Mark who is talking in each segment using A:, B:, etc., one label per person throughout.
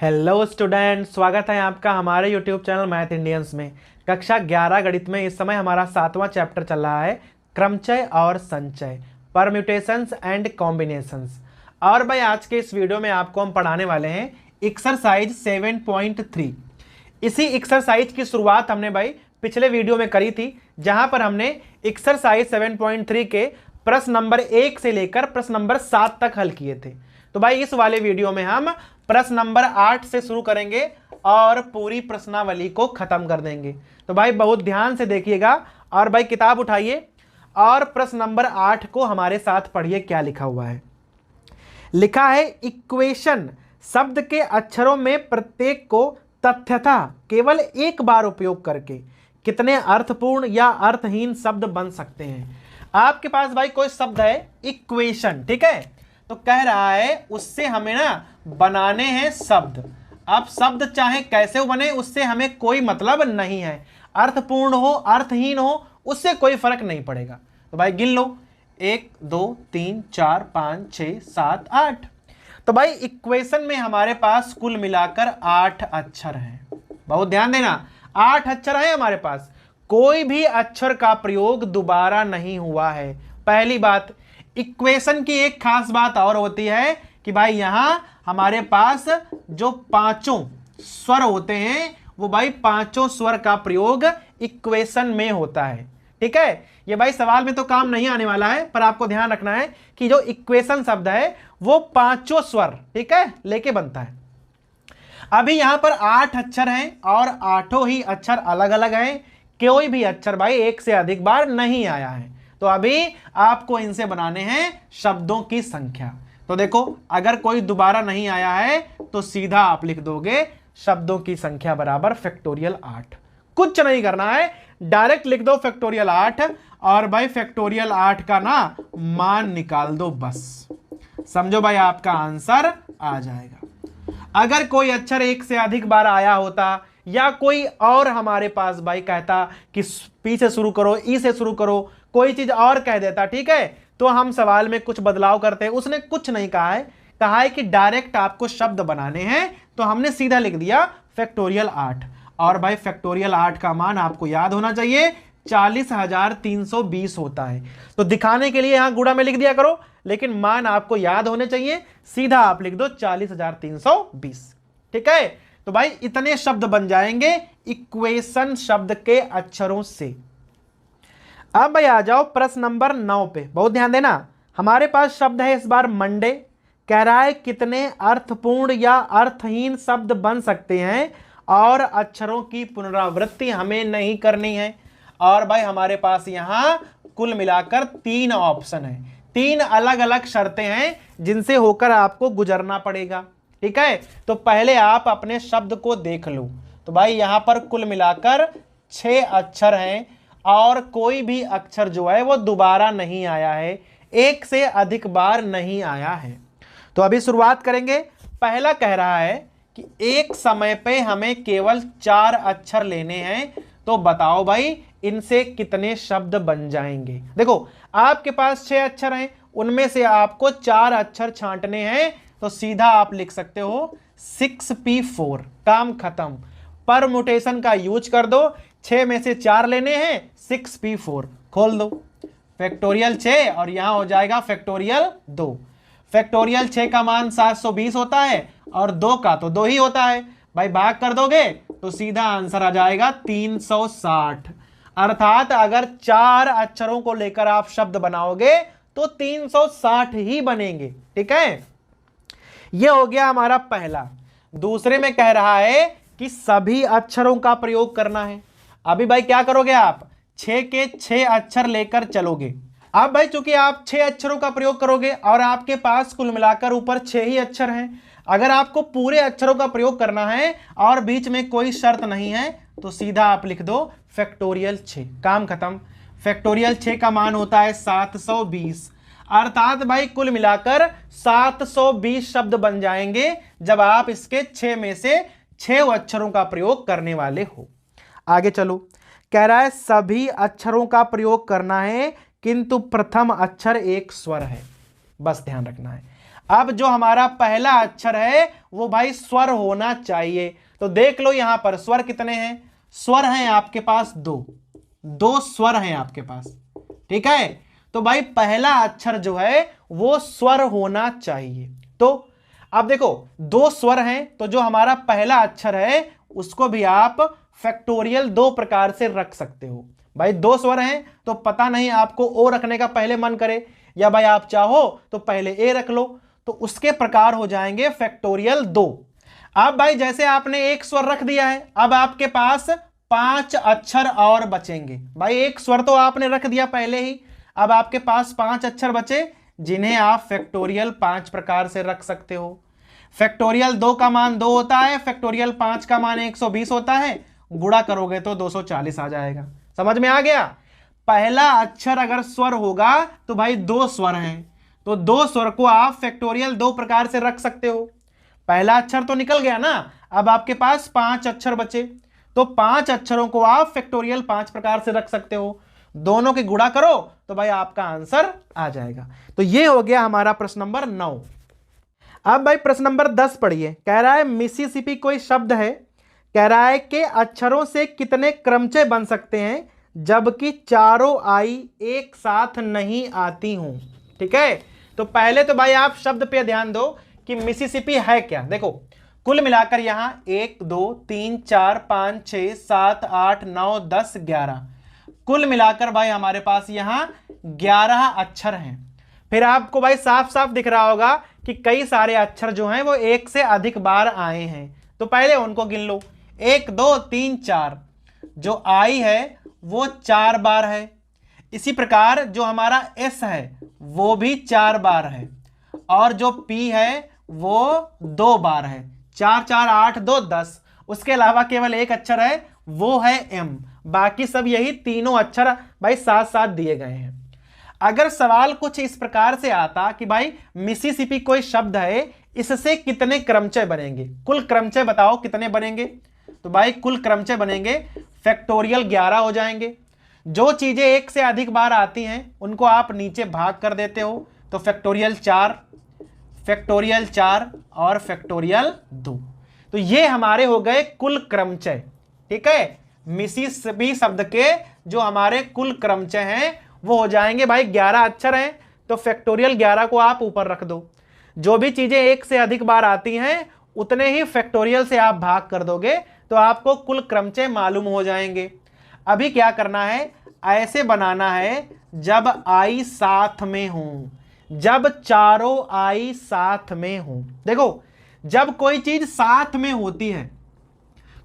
A: Hello student, स्वागत है आपका हमारे यूट्यूब चैनल मैथ इंडियंस में। कक्षा 11 गणित में इस समय हमारा 7वां चैप्टर चल रहा है, क्रमचय और संचय, परम्यूटेशंस एंड कॉम्बिनेशंस। और भाई आज के इस वीडियो में आपको हम पढ़ाने वाले हैं एक्सरसाइज 7.3। इसी एक्सरसाइज की शुरुआत हमने भाई पिछले वीडियो में करी थी, जहां पर हमने एक्सरसाइज 7.3 के प्रश्न नंबर 1 से लेकर प्रश्न नंबर 7 तक हल किए थे। तो भाई इस वाले वीडियो में हम प्रश्न नंबर 8 से शुरू करेंगे और पूरी प्रश्नावली को खत्म कर देंगे। तो भाई बहुत ध्यान से देखिएगा और भाई किताब उठाइए और प्रश्न नंबर 8 को हमारे साथ पढ़िए। क्या लिखा हुआ है? लिखा है इक्वेशन शब्द के अक्षरों में प्रत्येक को तथ्यतः केवल एक बार उपयोग करके कितने अर्थपूर्ण या अर्थहीन शब्द बन सकते हैं। आपके पास भाई कोई शब्द है इक्वेशन, ठीक है, तो कह रहा है उससे हमें ना बनाने हैं शब्द। अब शब्द चाहे कैसे बने उससे हमें कोई मतलब नहीं है, अर्थपूर्ण हो अर्थहीन हो उससे कोई फर्क नहीं पड़ेगा। तो भाई गिन लो, 1 2 3 4 5 6 7 8। तो भाई इक्वेशन में हमारे पास कुल मिलाकर 8 अक्षर हैं। बहुत ध्यान देना, 8 अक्षर हैं हमारे पास। कोई भी अक्षर का प्रयोग दोबारा नहीं हुआ है। पहली बात, इक्वेशन की एक खास बात और होती है कि भाई यहां हमारे पास जो पांचों स्वर होते हैं वो भाई पांचों स्वर का प्रयोग इक्वेशन में होता है। ठीक है, ये भाई सवाल में तो काम नहीं आने वाला है, पर आपको ध्यान रखना है कि जो इक्वेशन शब्द है वो पांचों स्वर, ठीक है, लेके बनता है। अभी यहां पर 8 अक्षर हैं और 8 ही अक्षर अलग अलग हैं। कोई भी अक्षर भाई एक से अधिक बार नहीं आया है। तो अभी आपको इनसे बनाने हैं शब्दों की संख्या। तो देखो, अगर कोई दोबारा नहीं आया है तो सीधा आप लिख दोगे शब्दों की संख्या बराबर फैक्टोरियल 8। कुछ नहीं करना है, डायरेक्ट लिख दो फैक्टोरियल 8 और भाई फैक्टोरियल 8 का ना मान निकाल दो, बस समझो भाई आपका आंसर आ जाएगा। अगर कोई अक्षर एक से अधिक बार आया होता या कोई और हमारे पास भाई कहता कि पी से शुरू करो, ई से शुरू करो, कोई चीज और कह देता, ठीक है, तो हम सवाल में कुछ बदलाव करते हैं। उसने कुछ नहीं कहा है कि डायरेक्ट आपको शब्द बनाने हैं, तो हमने सीधा लिख दिया फैक्टोरियल 8। और भाई फैक्टोरियल 8 का मान आपको याद होना चाहिए 40,320 होता है। तो दिखाने के लिए यहां गुणा में लिख दिया करो, लेकिन मान आपको याद होने चाहिए, सीधा आप लिख दो 40,320। ठीक है, तो भाई इतने शब्द बन जाएंगे इक्वेशन शब्द के अक्षरों से। अब भाई आ जाओ प्रश्न नंबर 9 पे। बहुत ध्यान देना, हमारे पास शब्द है इस बार मंडे। कह रहा है कितने अर्थपूर्ण या अर्थहीन शब्द बन सकते हैं और अक्षरों की पुनरावृत्ति हमें नहीं करनी है। और भाई हमारे पास यहां कुल मिलाकर 3 ऑप्शन है, 3 अलग अलग शर्तें हैं जिनसे होकर आपको गुजरना पड़ेगा। ठीक है, तो पहले आप अपने शब्द को देख लो। तो भाई यहां पर कुल मिलाकर 6 अक्षर हैं और कोई भी अक्षर जो है वो दोबारा नहीं आया है, एक से अधिक बार नहीं आया है। तो अभी शुरुआत करेंगे। पहला कह रहा है कि एक समय पे हमें केवल 4 अक्षर लेने हैं, तो बताओ भाई इनसे कितने शब्द बन जाएंगे। देखो, आपके पास 6 अक्षर हैं, उनमें से आपको 4 अक्षर छांटने हैं, तो सीधा आप लिख सकते हो 6p4। काम खत्म, परमुटेशन का यूज कर दो। 6 में से 4 लेने हैं, 6p4 खोल दो, फैक्टोरियल 6 और यहां हो जाएगा फैक्टोरियल 2। फैक्टोरियल 6 का मान 720 होता है और 2 का तो 2 ही होता है। भाई भाग कर दोगे तो सीधा आंसर आ जाएगा 360। अर्थात अगर 4 अक्षरों को लेकर आप शब्द बनाओगे तो 360 ही बनेंगे। ठीक है, यह हो गया हमारा पहला। दूसरे में कह रहा है कि सभी अक्षरों का प्रयोग करना है। अभी भाई क्या करोगे आप, 6 के 6 अक्षर लेकर चलोगे। अब भाई चूंकि आप 6 अक्षरों का प्रयोग करोगे और आपके पास कुल मिलाकर ऊपर 6 ही अक्षर हैं, अगर आपको पूरे अक्षरों का प्रयोग करना है और बीच में कोई शर्त नहीं है, तो सीधा आप लिख दो फैक्टोरियल 6। काम खत्म। फैक्टोरियल 6 का मान होता है 720। अर्थात भाई कुल मिलाकर 720 शब्द बन जाएंगे जब आप इसके 6 में से 6 अक्षरों का प्रयोग करने वाले हो। आगे चलो, कह रहा है सभी अक्षरों का प्रयोग करना है किंतु प्रथम अक्षर एक स्वर है। बस ध्यान रखना है, अब जो हमारा पहला अक्षर है वो भाई स्वर होना चाहिए। तो देख लो यहां पर स्वर कितने हैं, स्वर हैं आपके पास दो स्वर हैं आपके पास, ठीक है। तो भाई पहला अक्षर जो है वो स्वर होना चाहिए। तो अब देखो दो स्वर हैं, तो जो हमारा पहला अक्षर है उसको भी आप फैक्टोरियल दो प्रकार से रख सकते हो। भाई दो स्वर हैं तो पता नहीं आपको ओ रखने का पहले मन करे, या भाई आप चाहो तो पहले ए रख लो, तो उसके प्रकार हो जाएंगे फैक्टोरियल दो। अब भाई जैसे आपने एक स्वर रख दिया है, अब आपके पास 5 अक्षर और बचेंगे। भाई एक स्वर तो आपने रख दिया पहले ही, अब आपके पास 5 अक्षर बचे जिन्हें आप फैक्टोरियल 5 प्रकार से रख सकते हो। फैक्टोरियल 2 का मान 2 होता है, फैक्टोरियल 5 का मान 120 होता है, गुणा करोगे तो 240 आ जाएगा। समझ में आ गया। पहला अक्षर अगर स्वर होगा तो भाई दो स्वर हैं, तो दो स्वर को आप फैक्टोरियल दो प्रकार से रख सकते हो। पहला अक्षर तो निकल गया ना, अब आपके पास 5 अक्षर बचे, तो 5 अक्षरों को आप फैक्टोरियल 5 प्रकार से रख सकते हो। दोनों के गुणा करो तो भाई आपका आंसर आ जाएगा। तो ये हो गया हमारा प्रश्न नंबर 9। अब भाई प्रश्न नंबर 10 पढ़िए। कह रहा है मिसिसिपी कोई शब्द है, कह रहा है कि अक्षरों से कितने क्रमचय बन सकते हैं जबकि चारों आई एक साथ नहीं आती हूं। ठीक है, तो पहले तो भाई आप शब्द पे ध्यान दो कि मिसिसिपी है क्या। देखो कुल मिलाकर यहां 1 2 3 4 5 6 7 8 9 10 11, कुल मिलाकर भाई हमारे पास यहां 11 अक्षर हैं। फिर आपको भाई साफ साफ दिख रहा होगा कि कई सारे अक्षर जो हैं वो एक से अधिक बार आए हैं, तो पहले उनको गिन लो। 1 2 3 4, जो आई है वो 4 बार है। इसी प्रकार जो हमारा एस है वो भी 4 बार है, और जो पी है वो 2 बार है। 4 4 8 2 10। उसके अलावा केवल एक अक्षर है वो है एम, बाकी सब यही तीनों अक्षर भाई साथ साथ दिए गए हैं। अगर सवाल कुछ इस प्रकार से आता कि भाई मिसिसिपी कोई शब्द है, इससे कितने क्रमचय बनेंगे, कुल क्रमचय बताओ कितने बनेंगे, तो भाई कुल क्रमचय बनेंगे फैक्टोरियल 11 हो जाएंगे। जो चीजें एक से अधिक बार आती हैं उनको आप नीचे भाग कर देते हो, तो फैक्टोरियल 4, फैक्टोरियल 4 और फैक्टोरियल 2। तो ये हमारे हो गए कुल क्रमचय। ठीक है, मिसिसिपी शब्द के जो हमारे कुल क्रमचय हैं वो हो जाएंगे भाई 11 अक्षर हैं, तो फैक्टोरियल 11 को आप ऊपर रख दो। जो भी चीजें एक से अधिक बार आती हैं उतने ही फैक्टोरियल से आप भाग कर दोगे तो आपको कुल क्रमचय मालूम हो जाएंगे। अभी क्या करना है, ऐसे बनाना है जब आई साथ में हो, जब चारों आई साथ में हो। देखो जब कोई चीज साथ में होती है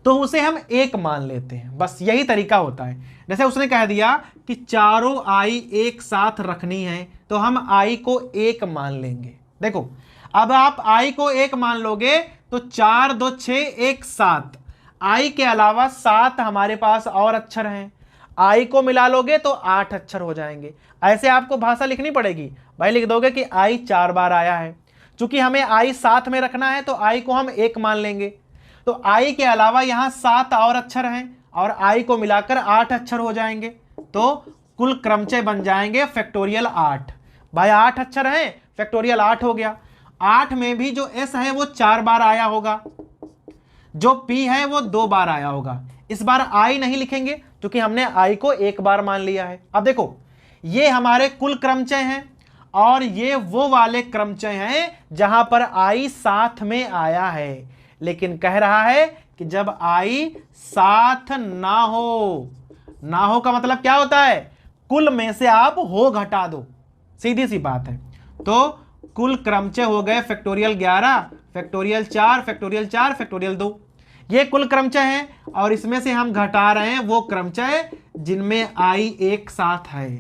A: तो उसे हम एक मान लेते हैं, बस यही तरीका होता है। जैसे उसने कह दिया कि चारों आई एक साथ रखनी है, तो हम आई को एक मान लेंगे। देखो अब आप आई को एक मान लोगे तो 4 2 6 1 7, आई के अलावा 7 हमारे पास और अक्षर हैं, आई को मिला लोगे तो 8 अक्षर हो जाएंगे। ऐसे आपको भाषा लिखनी पड़ेगी, भाई लिख दोगे कि आई 4 बार आया है। चूंकि हमें आई साथ में रखना है तो आई को हम एक मान लेंगे, तो आई के अलावा यहां 7 और अक्षर हैं और आई को मिलाकर 8 अक्षर हो जाएंगे, तो कुल क्रमचय बन जाएंगे फैक्टोरियल 8। भाई 8 अक्षर हैं, फैक्टोरियल 8 हो गया। 8 में भी जो एस है वो 4 बार आया होगा, जो पी है वो 2 बार आया होगा। इस बार आई नहीं लिखेंगे क्योंकि हमने आई को एक बार मान लिया है। अब देखो ये हमारे कुल क्रमचय हैं और ये वो वाले क्रमचय हैं जहां पर आई साथ में आया है, लेकिन कह रहा है कि जब आई साथ ना हो। ना हो का मतलब क्या होता है, कुल में से आप हो घटा दो, सीधी सी बात है। तो कुल क्रमचय हो गए फैक्टोरियल 11, फैक्टोरियल 4, फैक्टोरियल 4, फैक्टोरियल 2। ये कुल क्रमचय हैं और इसमें से हम घटा रहे हैं वो क्रमचय जिनमें आई एक साथ है।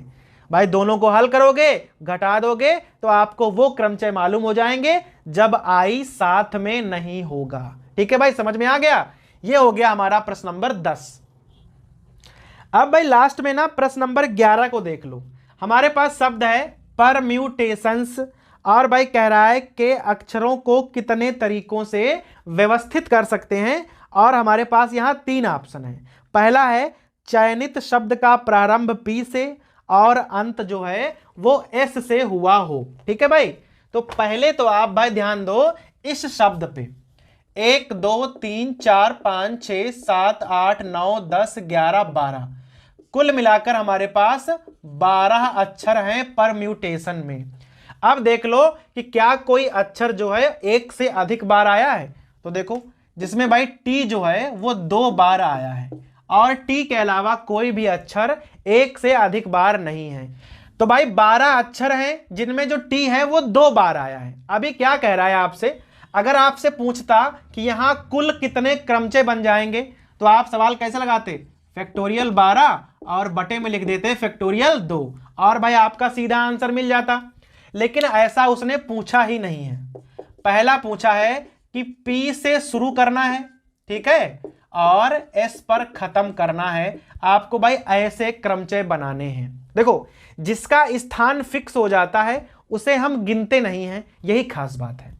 A: भाई दोनों को हल करोगे घटा दोगे तो आपको वो क्रमचय मालूम हो जाएंगे जब आई साथ में नहीं होगा। ठीक है भाई, समझ में आ गया। ये हो गया हमारा प्रश्न नंबर 10। अब भाई लास्ट में ना प्रश्न नंबर 11 को देख लो। हमारे पास शब्द है परम्यूटेशंस, और भाई कह रहा है कि अक्षरों को कितने तरीकों से व्यवस्थित कर सकते हैं, और हमारे पास यहां 3 ऑप्शन है। पहला है चयनित शब्द का प्रारंभ पी से और अंत जो है वो एस से हुआ हो। ठीक है भाई, तो पहले तो आप भाई ध्यान दो इस शब्द पे, 1 2 3 4 5 6 7 8 9 10 11 12, कुल मिलाकर हमारे पास 12 अक्षर हैं परम्यूटेशन में। अब देख लो कि क्या कोई अक्षर जो है एक से अधिक बार आया है, तो देखो जिसमें भाई टी जो है वो 2 बार आया है और टी के अलावा कोई भी अक्षर एक से अधिक बार नहीं है। तो भाई 12 अक्षर हैं जिनमें जो टी है वो 2 बार आया है। अभी क्या कह रहा है आपसे, अगर आपसे पूछता कि यहां कुल कितने क्रमचय बन जाएंगे तो आप सवाल कैसे लगाते, फैक्टोरियल 12 और बटे में लिख देते फैक्टोरियल 2 और भाई आपका सीधा आंसर मिल जाता। लेकिन ऐसा उसने पूछा ही नहीं है। पहला पूछा है कि P से शुरू करना है, ठीक है, और S पर खत्म करना है। आपको भाई ऐसे क्रमचय बनाने हैं। देखो जिसका स्थान फिक्स हो जाता है उसे हम गिनते नहीं हैं, यही खास बात है।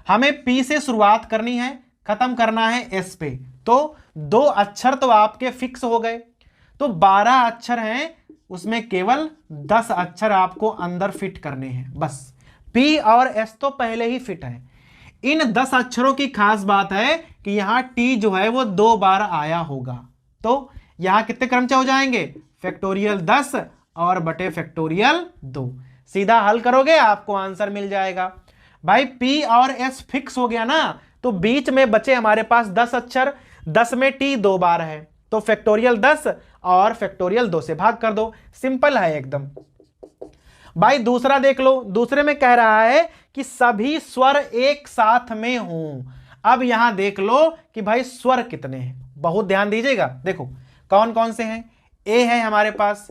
A: हमें P से शुरुआत करनी है, खत्म करना है S पे, तो 2 अक्षर तो आपके फिक्स हो गए। तो 12 अक्षर हैं, उसमें केवल 10 अक्षर आपको अंदर फिट करने हैं बस। P और S तो पहले ही फिट है। इन 10 अक्षरों की खास बात है कि यहां T जो है वो 2 बार आया होगा। तो यहां कितने क्रमचय हो जाएंगे, फैक्टोरियल 10 और बटे फैक्टोरियल 2। सीधा हल करोगे आपको आंसर मिल जाएगा। भाई P और S फिक्स हो गया ना, तो बीच में बचे हमारे पास 10 अक्षर, 10 में T 2 बार है, तो फैक्टोरियल 10 और फैक्टोरियल 2 से भाग कर दो, सिंपल है एकदम। भाई दूसरा देख लो, दूसरे में कह रहा है कि सभी स्वर एक साथ में हों। अब यहां देख लो कि भाई स्वर कितने हैं, बहुत ध्यान दीजिएगा। देखो कौन कौन से हैं, ए है हमारे पास,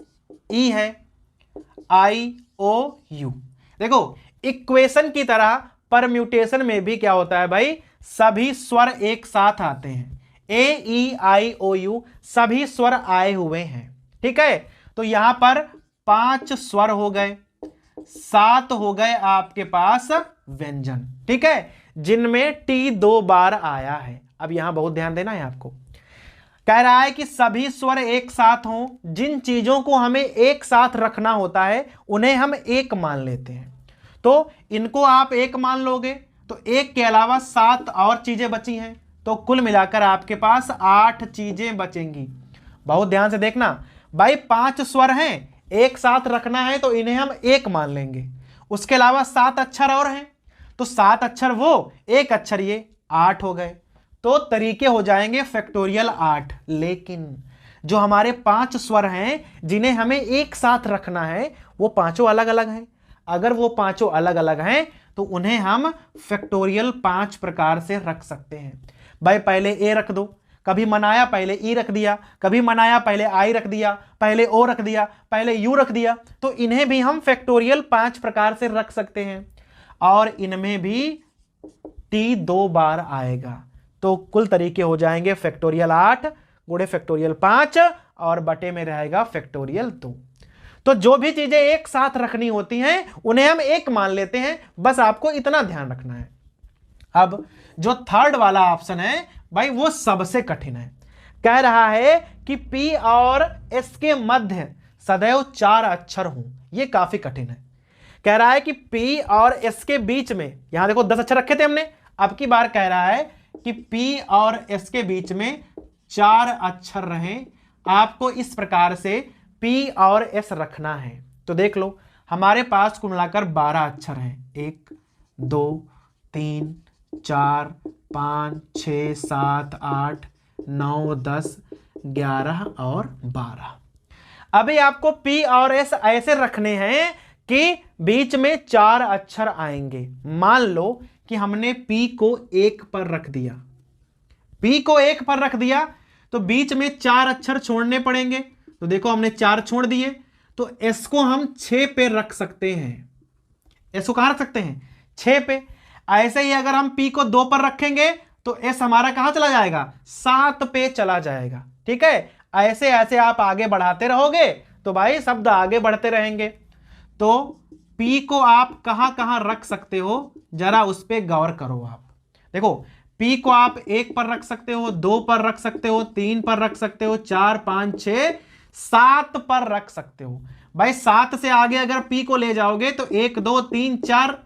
A: ई है, आई ओ यू। देखो इक्वेशन की तरह परम्यूटेशन में भी क्या होता है भाई, सभी स्वर एक साथ आते हैं। ए ई आई ओ यू सभी स्वर आए हुए हैं, ठीक है। तो यहां पर 5 स्वर हो गए, 7 हो गए आपके पास व्यंजन, ठीक है, जिनमें टी 2 बार आया है। अब यहां बहुत ध्यान देना है आपको। कह रहा है कि सभी स्वर एक साथ हों, जिन चीजों को हमें एक साथ रखना होता है उन्हें हम एक मान लेते हैं। तो इनको आप एक मान लोगे तो एक के अलावा 7 और चीजें बची हैं, तो कुल मिलाकर आपके पास 8 चीजें बचेंगी। बहुत ध्यान से देखना भाई, 5 स्वर हैं, एक साथ रखना है तो इन्हें हम एक मान लेंगे। उसके अलावा 7 अक्षर और हैं, तो 7 अक्षर वो, एक अक्षर ये, 8 हो गए। तो तरीके हो जाएंगे फैक्टोरियल 8। लेकिन जो हमारे 5 स्वर हैं जिन्हें हमें एक साथ रखना है वो पांचों अलग अलग हैं। अगर वो पांचों अलग अलग हैं तो उन्हें हम फैक्टोरियल 5 प्रकार से रख सकते हैं। भाई पहले ए रख दो, कभी मनाया पहले ई रख दिया, कभी मनाया पहले आई रख दिया, पहले ओ रख दिया, पहले यू रख दिया, तो इन्हें भी हम फैक्टोरियल 5 प्रकार से रख सकते हैं। और इनमें भी टी 2 बार आएगा। तो कुल तरीके हो जाएंगे फैक्टोरियल 8 गुणे फैक्टोरियल 5 और बटे में रहेगा फैक्टोरियल 2। तो जो भी चीजें एक साथ रखनी होती हैं उन्हें हम एक मान लेते हैं, बस आपको इतना ध्यान रखना है। अब जो थर्ड वाला ऑप्शन है भाई वो सबसे कठिन है। कह रहा है कि P और S के मध्य सदैव 4 अक्षर हों, ये काफी कठिन है। कह रहा है कि P और S के बीच में, यहां देखो 10 अक्षर रखे थे हमने, अब की बार कह रहा है कि P और S के बीच में 4 अक्षर रहें। आपको इस प्रकार से P और S रखना है। तो देख लो हमारे पास कुल मिलाकर 12 अक्षर हैं, 1 2 3 4 5 6 7 8 9 10 11 और 12। अभी आपको P और S ऐसे रखने हैं कि बीच में 4 अक्षर आएंगे। मान लो कि हमने P को 1 पर रख दिया, P को 1 पर रख दिया तो बीच में 4 अक्षर छोड़ने पड़ेंगे। तो देखो हमने 4 छोड़ दिए, तो S को हम 6 पे रख सकते हैं। S को कहां रख सकते हैं, 6 पे। ऐसे ही अगर हम P को 2 पर रखेंगे तो S हमारा कहां चला जाएगा, 7 पे चला जाएगा, ठीक है। ऐसे ऐसे आप आगे बढ़ाते रहोगे तो भाई शब्द आगे बढ़ते रहेंगे। तो P को आप कहां कहां रख सकते हो, जरा उस पर गौर करो आप। देखो P को आप 1 पर रख सकते हो, 2 पर रख सकते हो, 3 पर रख सकते हो, 4 5 6 7 पर रख सकते हो। भाई 7 से आगे अगर P को ले जाओगे तो 1 2 3 4,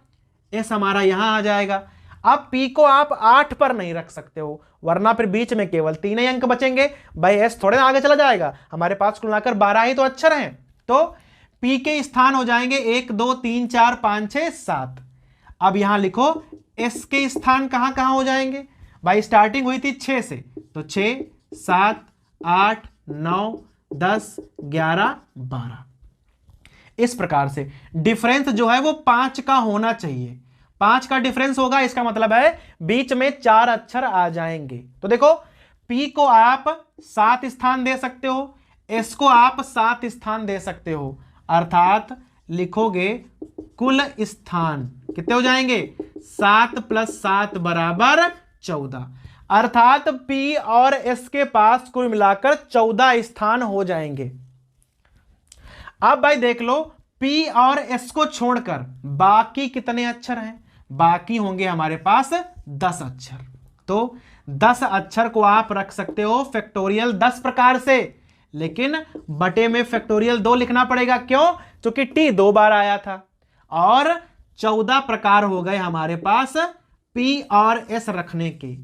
A: एस हमारा यहां आ जाएगा। अब पी को आप 8 पर नहीं रख सकते हो, वरना फिर बीच में केवल 3 ही अंक बचेंगे भाई, एस थोड़े ना आगे चला जाएगा, हमारे पास कुल मिलाकर 12 ही तो अक्षर हैं। तो पी के स्थान हो जाएंगे 1 2 3 4 5 6 7। अब यहां लिखो एस के स्थान कहां कहां हो जाएंगे भाई, स्टार्टिंग हुई थी 6 से, तो 6 7 8 9 10 11 12। इस प्रकार से डिफरेंस जो है वो 5 का होना चाहिए। 5 का डिफरेंस होगा, इसका मतलब है बीच में 4 अक्षर आ जाएंगे। तो देखो P को आप 7 स्थान दे सकते हो, S को आप 7 स्थान दे सकते हो, अर्थात लिखोगे कुल स्थान कितने हो जाएंगे, 7 + 7 = 14, अर्थात P और S के पास कुल मिलाकर 14 स्थान हो जाएंगे। अब भाई देख लो P और S को छोड़कर बाकी कितने अक्षर हैं, बाकी होंगे हमारे पास 10 अक्षर। तो 10 अक्षर को आप रख सकते हो फैक्टोरियल 10 प्रकार से, लेकिन बटे में फैक्टोरियल 2 लिखना पड़ेगा। क्यों? क्योंकि T 2 बार आया था, और 14 प्रकार हो गए हमारे पास P और S रखने के।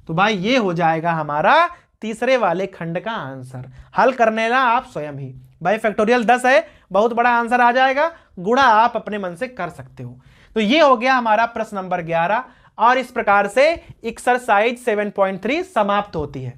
A: तो भाई ये हो जाएगा हमारा तीसरे वाले खंड का आंसर। हल करने ना आप स्वयं ही, भाई फैक्टोरियल 10 है, बहुत बड़ा आंसर आ जाएगा, गुणा आप अपने मन से कर सकते हो। तो ये हो गया हमारा प्रश्न नंबर 11, और इस प्रकार से एक्सरसाइज 7.3 समाप्त होती है।